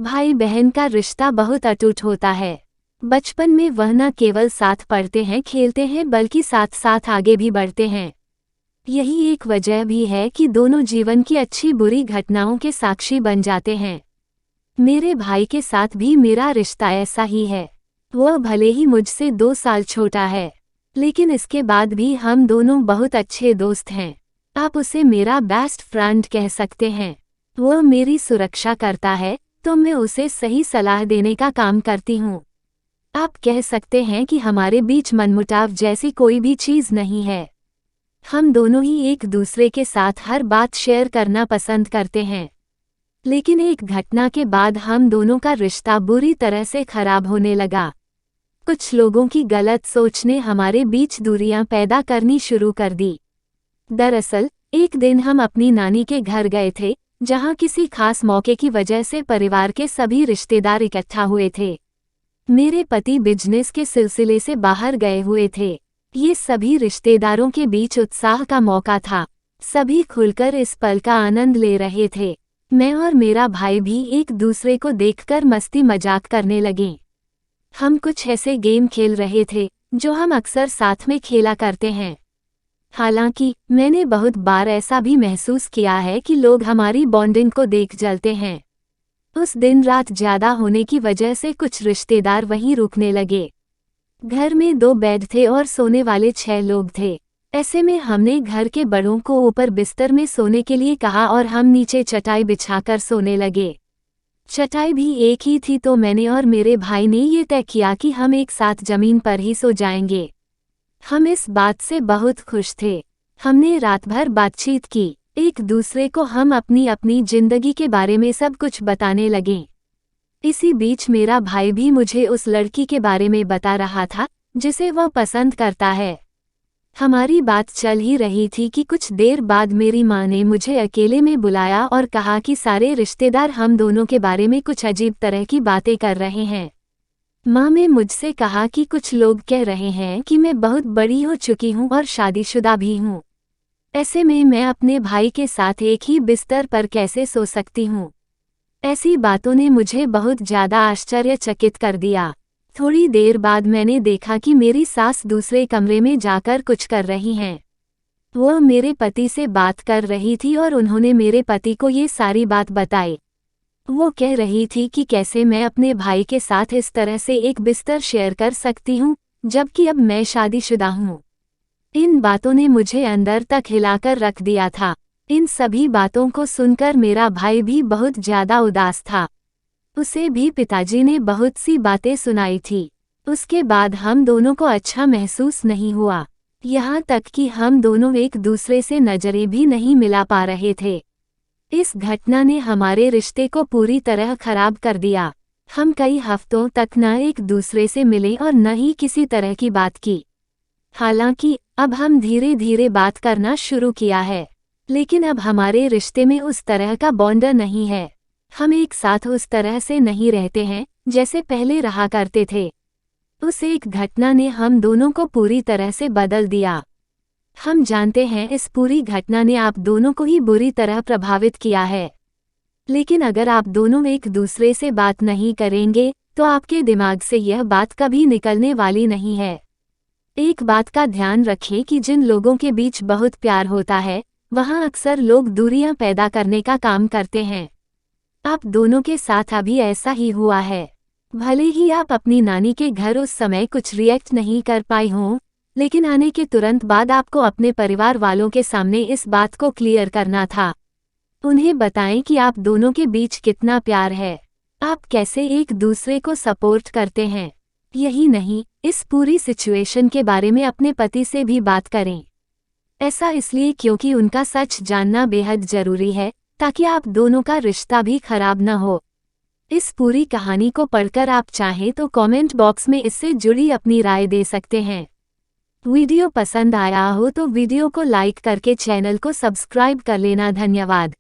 भाई बहन का रिश्ता बहुत अटूट होता है। बचपन में वह न केवल साथ पढ़ते हैं खेलते हैं बल्कि साथ साथ आगे भी बढ़ते हैं। यही एक वजह भी है कि दोनों जीवन की अच्छी बुरी घटनाओं के साक्षी बन जाते हैं। मेरे भाई के साथ भी मेरा रिश्ता ऐसा ही है। वह भले ही मुझसे 2 साल छोटा है, लेकिन इसके बाद भी हम दोनों बहुत अच्छे दोस्त हैं। आप उसे मेरा बेस्ट फ्रेंड कह सकते हैं। वह मेरी सुरक्षा करता है तो मैं उसे सही सलाह देने का काम करती हूँ। आप कह सकते हैं कि हमारे बीच मनमुटाव जैसी कोई भी चीज़ नहीं है। हम दोनों ही एक दूसरे के साथ हर बात शेयर करना पसंद करते हैं। लेकिन एक घटना के बाद हम दोनों का रिश्ता बुरी तरह से खराब होने लगा। कुछ लोगों की गलत सोच ने हमारे बीच दूरियां पैदा करनी शुरू कर दी। दरअसल एक दिन हम अपनी नानी के घर गए थे, जहां किसी खास मौके की वजह से परिवार के सभी रिश्तेदार इकट्ठा हुए थे। मेरे पति बिजनेस के सिलसिले से बाहर गए हुए थे। ये सभी रिश्तेदारों के बीच उत्साह का मौका था। सभी खुलकर इस पल का आनंद ले रहे थे। मैं और मेरा भाई भी एक दूसरे को देखकर मस्ती मजाक करने लगे। हम कुछ ऐसे गेम खेल रहे थे जो हम अक्सर साथ में खेला करते हैं। हालांकि मैंने बहुत बार ऐसा भी महसूस किया है कि लोग हमारी बॉन्डिंग को देख जलते हैं। उस दिन रात ज्यादा होने की वजह से कुछ रिश्तेदार वहीं रुकने लगे। घर में 2 बेड थे और सोने वाले 6 लोग थे। ऐसे में हमने घर के बड़ों को ऊपर बिस्तर में सोने के लिए कहा और हम नीचे चटाई बिछाकर सोने लगे। चटाई भी एक ही थी तो मैंने और मेरे भाई ने ये तय किया कि हम एक साथ जमीन पर ही सो जाएंगे। हम इस बात से बहुत खुश थे। हमने रात भर बातचीत की। एक दूसरे को हम अपनी अपनी जिंदगी के बारे में सब कुछ बताने लगे। इसी बीच मेरा भाई भी मुझे उस लड़की के बारे में बता रहा था जिसे वह पसंद करता है। हमारी बात चल ही रही थी कि कुछ देर बाद मेरी माँ ने मुझे अकेले में बुलाया और कहा कि सारे रिश्तेदार हम दोनों के बारे में कुछ अजीब तरह की बातें कर रहे हैं। माँ ने मुझसे कहा कि कुछ लोग कह रहे हैं कि मैं बहुत बड़ी हो चुकी हूँ और शादीशुदा भी हूँ। ऐसे में मैं अपने भाई के साथ एक ही बिस्तर पर कैसे सो सकती हूँ। ऐसी बातों ने मुझे बहुत ज़्यादा आश्चर्यचकित कर दिया। थोड़ी देर बाद मैंने देखा कि मेरी सास दूसरे कमरे में जाकर कुछ कर रही हैं। वह मेरे पति से बात कर रही थी और उन्होंने मेरे पति को ये सारी बात बताई। वो कह रही थी कि कैसे मैं अपने भाई के साथ इस तरह से एक बिस्तर शेयर कर सकती हूँ, जबकि अब मैं शादीशुदा हूँ। इन बातों ने मुझे अंदर तक हिलाकर रख दिया था। इन सभी बातों को सुनकर मेरा भाई भी बहुत ज़्यादा उदास था। उसे भी पिताजी ने बहुत सी बातें सुनाई थी। उसके बाद हम दोनों को अच्छा महसूस नहीं हुआ। यहाँ तक कि हम दोनों एक दूसरे से नज़रें भी नहीं मिला पा रहे थे। इस घटना ने हमारे रिश्ते को पूरी तरह खराब कर दिया। हम कई हफ्तों तक न एक दूसरे से मिले और न ही किसी तरह की बात की। हालांकि अब हम धीरे धीरे बात करना शुरू किया है, लेकिन अब हमारे रिश्ते में उस तरह का बॉन्ड नहीं है। हम एक साथ उस तरह से नहीं रहते हैं जैसे पहले रहा करते थे। उस एक घटना ने हम दोनों को पूरी तरह से बदल दिया। हम जानते हैं इस पूरी घटना ने आप दोनों को ही बुरी तरह प्रभावित किया है। लेकिन अगर आप दोनों एक दूसरे से बात नहीं करेंगे तो आपके दिमाग से यह बात कभी निकलने वाली नहीं है। एक बात का ध्यान रखें कि जिन लोगों के बीच बहुत प्यार होता है, वहाँ अक्सर लोग दूरियां पैदा करने का काम करते हैं। आप दोनों के साथ अभी ऐसा ही हुआ है। भले ही आप अपनी नानी के घर उस समय कुछ रिएक्ट नहीं कर पाई हों, लेकिन आने के तुरंत बाद आपको अपने परिवार वालों के सामने इस बात को क्लियर करना था। उन्हें बताएं कि आप दोनों के बीच कितना प्यार है, आप कैसे एक दूसरे को सपोर्ट करते हैं। यही नहीं, इस पूरी सिचुएशन के बारे में अपने पति से भी बात करें। ऐसा इसलिए क्योंकि उनका सच जानना बेहद जरूरी है, ताकि आप दोनों का रिश्ता भी खराब न हो। इस पूरी कहानी को पढ़कर आप चाहें तो कमेंट बॉक्स में इससे जुड़ी अपनी राय दे सकते हैं। वीडियो पसंद आया हो तो वीडियो को लाइक करके चैनल को सब्सक्राइब कर लेना। धन्यवाद।